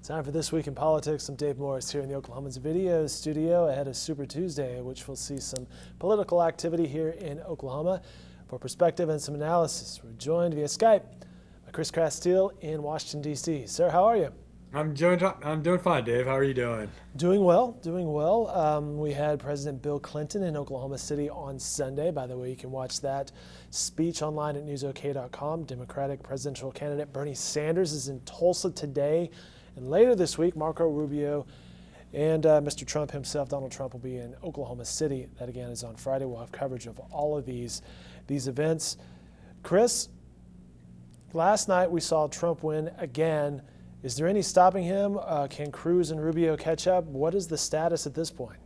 Time for This Week in Politics. I'm Dave Morris here in the Oklahoman's video studio ahead of Super Tuesday, which we'll see some political activity here in Oklahoma. For perspective and some analysis, we're joined via Skype by Chris Casteel in Washington, D.C. Sir, how are you? I'm doing fine, Dave. How are you doing? Doing well, doing well. We had President Bill Clinton in Oklahoma City on Sunday. By the way, you can watch that speech online at newsok.com. Democratic presidential candidate Bernie Sanders is in Tulsa today. And later this week, Marco Rubio and Mr. Trump himself, Donald Trump, will be in Oklahoma City. That, again, is on Friday. We'll have coverage of all of these events. Chris, last night we saw Trump win again. Is there any stopping him? Can Cruz and Rubio catch up? What is the status at this point?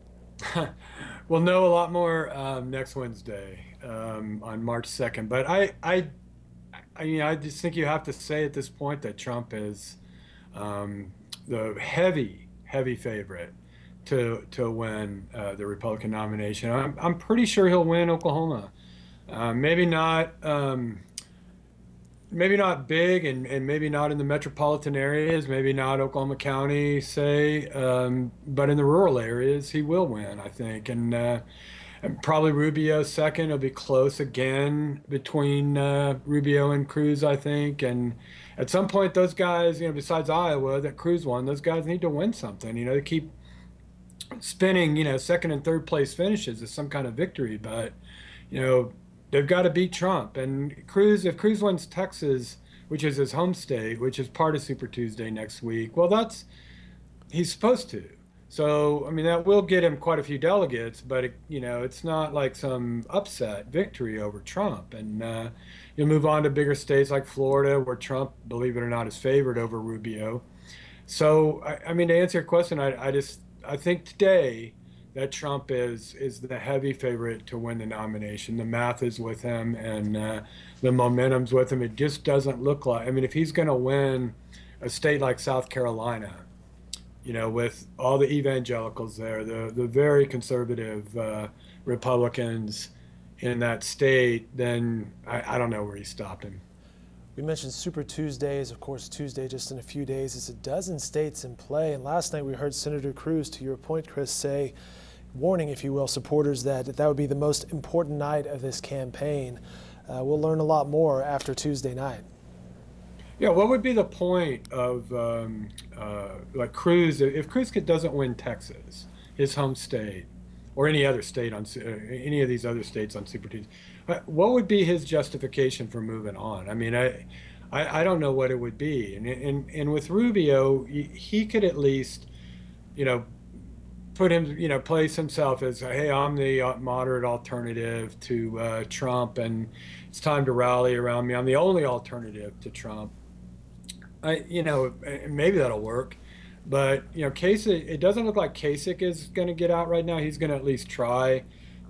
We'll know a lot more next Wednesday on March 2nd. But I mean, I just think you have to say at this point that Trump is the heavy favorite to win the Republican nomination. I'm pretty sure he'll win Oklahoma. Maybe not big, and maybe not in the metropolitan areas, maybe not Oklahoma County, say, but in the rural areas, he will win, I think. And probably Rubio second. It'll be close again between Rubio and Cruz, I think. And at some point, those guys, besides Iowa that Cruz won, those guys need to win something. They keep spinning, second and third place finishes as some kind of victory, but they've got to beat Trump. And if Cruz wins Texas, which is his home state, which is part of Super Tuesday next week, well, he's supposed to. So, I mean, that will get him quite a few delegates, but it's not like some upset victory over Trump. And you'll move on to bigger states like Florida, where Trump, believe it or not, is favored over Rubio. So, I mean, to answer your question, I think today that Trump is the heavy favorite to win the nomination. The math is with him, and the momentum's with him. It just doesn't look like. I mean, if he's going to win a state like South Carolina, with all the evangelicals there, the very conservative Republicans in that state, then I don't know where he's stopping. We mentioned Super Tuesday is, of course, Tuesday just in a few days. It's a dozen states in play. And last night we heard Senator Cruz, to your point, Chris, say, warning, if you will, supporters that would be the most important night of this campaign. We'll learn a lot more after Tuesday night. Yeah, what would be the point of like Cruz, if Cruz doesn't win Texas, his home state, or any other state any of these other states on Super Tuesday, what would be his justification for moving on? I mean, I don't know what it would be. And with Rubio, he could at least, put him, place himself as, hey, I'm the moderate alternative to Trump, and it's time to rally around me. I'm the only alternative to Trump. Maybe that'll work, but Kasich, it doesn't look like Kasich is going to get out right now. He's going to at least try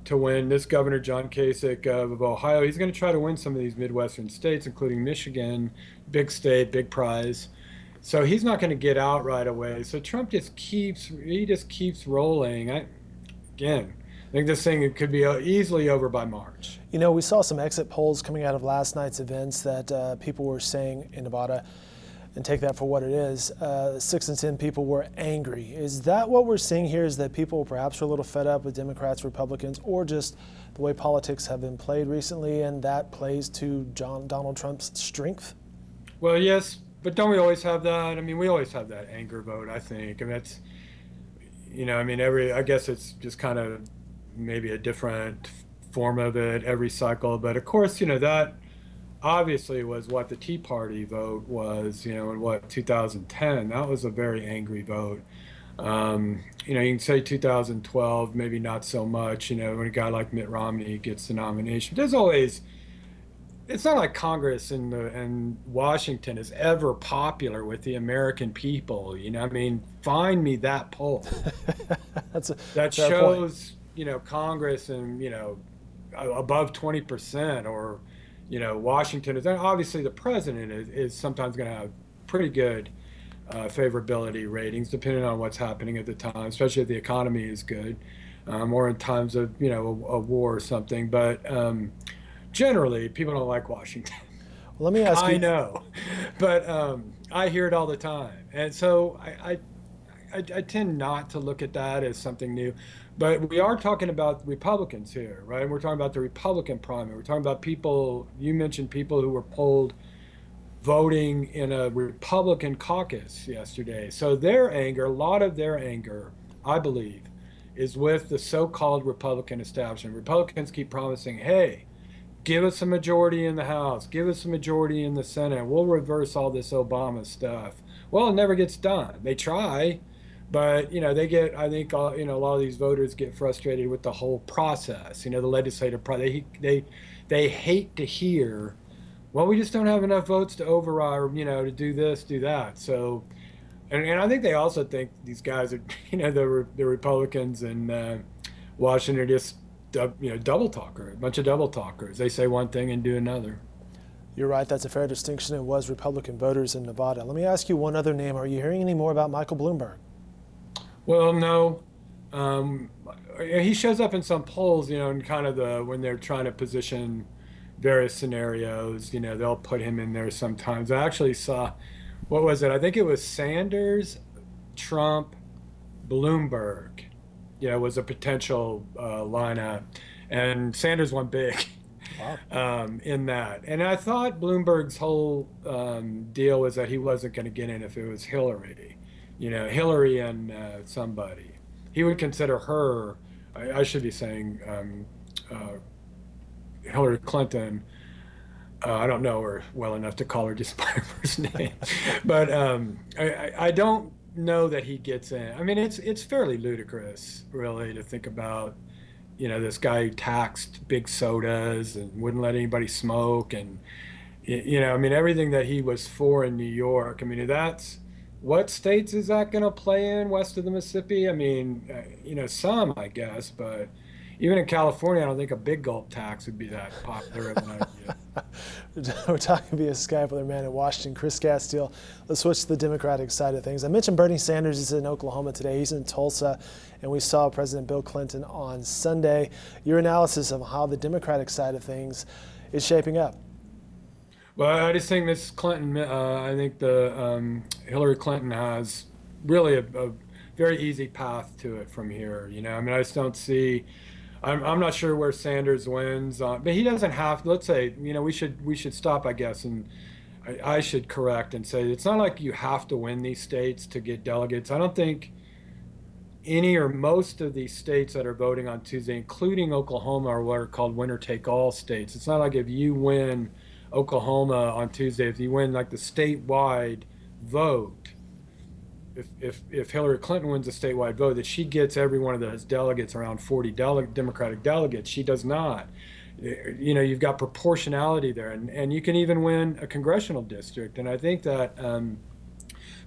to win. This Governor John Kasich of Ohio, he's going to try to win some of these Midwestern states, including Michigan, big state, big prize. So he's not going to get out right away. So Trump just keeps rolling. I think this thing could be easily over by March. We saw some exit polls coming out of last night's events that people were saying in Nevada, and take that for what it is, 6 in 10 people were angry. Is that what we're seeing here, is that people perhaps are a little fed up with Democrats, Republicans, or just the way politics have been played recently, and that plays to Donald Trump's strength? Well, yes, but don't we always have that? I mean, we always have that anger vote, I think. I mean, that's, I guess it's just kind of maybe a different form of it every cycle. But of course, that obviously was what the Tea Party vote was, in 2010. That was a very angry vote. You can say 2012, maybe not so much, when a guy like Mitt Romney gets the nomination. It's not like Congress and Washington is ever popular with the American people. Find me that poll. That shows, Congress and, above 20%, or, Washington is, obviously the president is sometimes going to have pretty good favorability ratings, depending on what's happening at the time, especially if the economy is good, or in times of, a war or something. But generally, people don't like Washington. Well, let me ask you. I know. but I hear it all the time, and so I tend not to look at that as something new. But we are talking about Republicans here, right? We're talking about the Republican primary. We're talking about people. You mentioned people who were polled voting in a Republican caucus yesterday. So their anger, a lot of their anger, I believe, is with the so-called Republican establishment. Republicans keep promising, hey, give us a majority in the House, give us a majority in the Senate. We'll reverse all this Obama stuff. Well, it never gets done. They try, but they get. I think a lot of these voters get frustrated with the whole process. The legislative process. They hate to hear, well, we just don't have enough votes to override, to do this, do that. So, and I think they also think these guys are, the Republicans in Washington are just, double talker, a bunch of double talkers. They say one thing and do another. You're right. That's a fair distinction. It was Republican voters in Nevada. Let me ask you one other name. Are you hearing any more about Michael Bloomberg? Well, no. He shows up in some polls, in kind of when they're trying to position various scenarios, they'll put him in there sometimes. I actually saw, what was it? I think it was Sanders, Trump, Bloomberg, was a potential lineup. And Sanders won big. Wow. In that. And I thought Bloomberg's whole deal was that he wasn't going to get in if it was Hillary. Hillary and somebody. He would consider her, I should be saying Hillary Clinton. I don't know her well enough to call her just by her first name. But I don't know that he gets in. I mean, it's fairly ludicrous, really, to think about, this guy who taxed big sodas and wouldn't let anybody smoke. And, I mean, everything that he was for in New York. I mean, what states is that going to play in west of the Mississippi? I mean, some, I guess, but even in California, I don't think a big gulp tax would be that popular of an idea. We're talking via Skype with our man in Washington, Chris Casteel. Let's switch to the Democratic side of things. I mentioned Bernie Sanders is in Oklahoma today. He's in Tulsa, and we saw President Bill Clinton on Sunday. Your analysis of how the Democratic side of things is shaping up? Well, I just think this Clinton, I think the Hillary Clinton has really a very easy path to it from here. I mean, I just don't see. I'm not sure where Sanders wins, but he doesn't have. Let's say, we should stop, I guess, and I should correct and say it's not like you have to win these states to get delegates. I don't think any or most of these states that are voting on Tuesday, including Oklahoma, are what are called winner-take-all states. It's not like if you win Oklahoma on Tuesday, if you win like the statewide vote. If Hillary Clinton wins a statewide vote, that she gets every one of those delegates, around 40 Democratic delegates. She does not. You've got proportionality there, and you can even win a congressional district. And I think that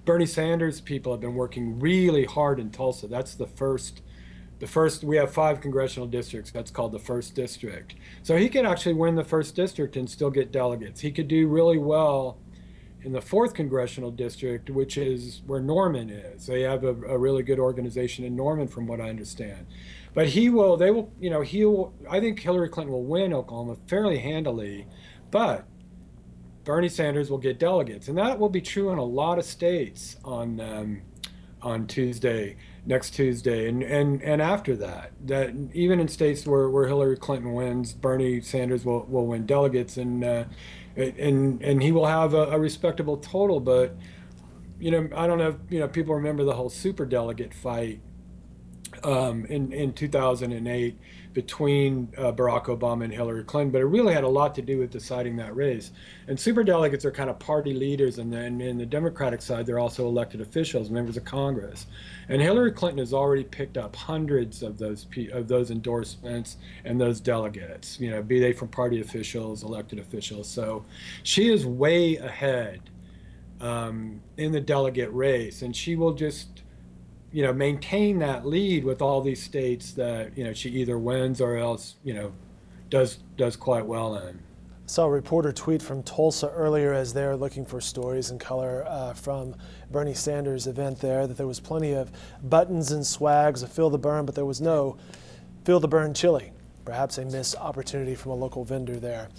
Bernie Sanders people have been working really hard in Tulsa. That's the first. We have 5 congressional districts. That's called the first district. So he could actually win the first district and still get delegates. He could do really well in the 4th congressional district, which is where Norman is. They have a really good organization in Norman, from what I understand. But I think Hillary Clinton will win Oklahoma fairly handily, but Bernie Sanders will get delegates. And that will be true in a lot of states on Tuesday, next Tuesday, and after that even in states where Hillary Clinton wins, Bernie Sanders will win delegates, and he will have a respectable total. But I don't know if people remember the whole superdelegate fight in 2008 between Barack Obama and Hillary Clinton, but it really had a lot to do with deciding that race. And superdelegates are kind of party leaders, and then in the Democratic side, they're also elected officials, members of Congress. And Hillary Clinton has already picked up hundreds of those endorsements and those delegates, be they from party officials, elected officials. So she is way ahead in the delegate race, and she will just maintain that lead with all these states that, she either wins or else, does quite well in. Saw a reporter tweet from Tulsa earlier as they're looking for stories and color from Bernie Sanders' event there, that there was plenty of buttons and swags of Feel the Burn, but there was no Feel the Burn chili. Perhaps a missed opportunity from a local vendor there.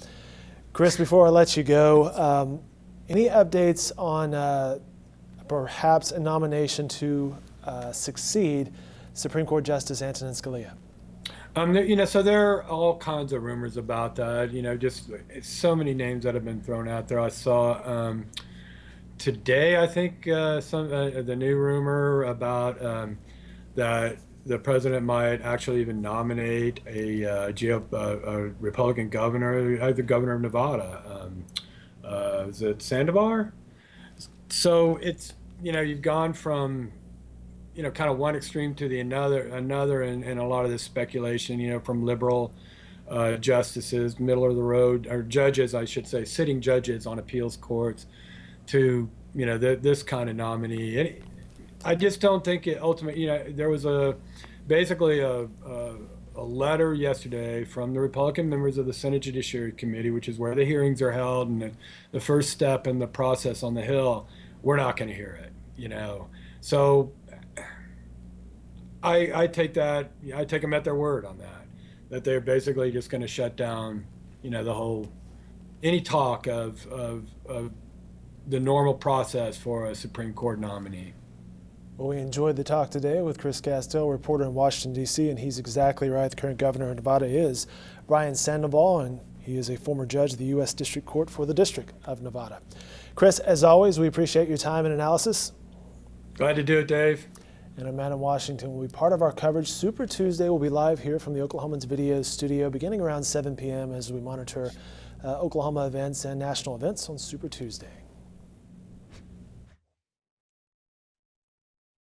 Chris, before I let you go, Any updates on perhaps a nomination to succeed Supreme Court Justice Antonin Scalia? So there are all kinds of rumors about that. Just so many names that have been thrown out there. I saw today, I think, the new rumor about that the president might actually even nominate a Republican governor, the governor of Nevada. Is it Sandoval? So it's you've gone from kind of one extreme to the another, and a lot of this speculation, from liberal justices, middle of the road, or judges, I should say, sitting judges on appeals courts, to this kind of nominee. And I just don't think it ultimately. There was basically a letter yesterday from the Republican members of the Senate Judiciary Committee, which is where the hearings are held and the first step in the process on the Hill. We're not going to hear it, So I take them at their word on that they're basically just going to shut down, any talk of the normal process for a Supreme Court nominee. Well, we enjoyed the talk today with Chris Casteel, reporter in Washington, D.C., and he's exactly right. The current governor of Nevada is Brian Sandoval, and he is a former judge of the U.S. District Court for the District of Nevada. Chris, as always, we appreciate your time and analysis. Glad to do it, Dave. And our man in Washington will be part of our coverage. Super Tuesday will be live here from the Oklahoman's video studio beginning around 7 p.m. as we monitor Oklahoma events and national events on Super Tuesday.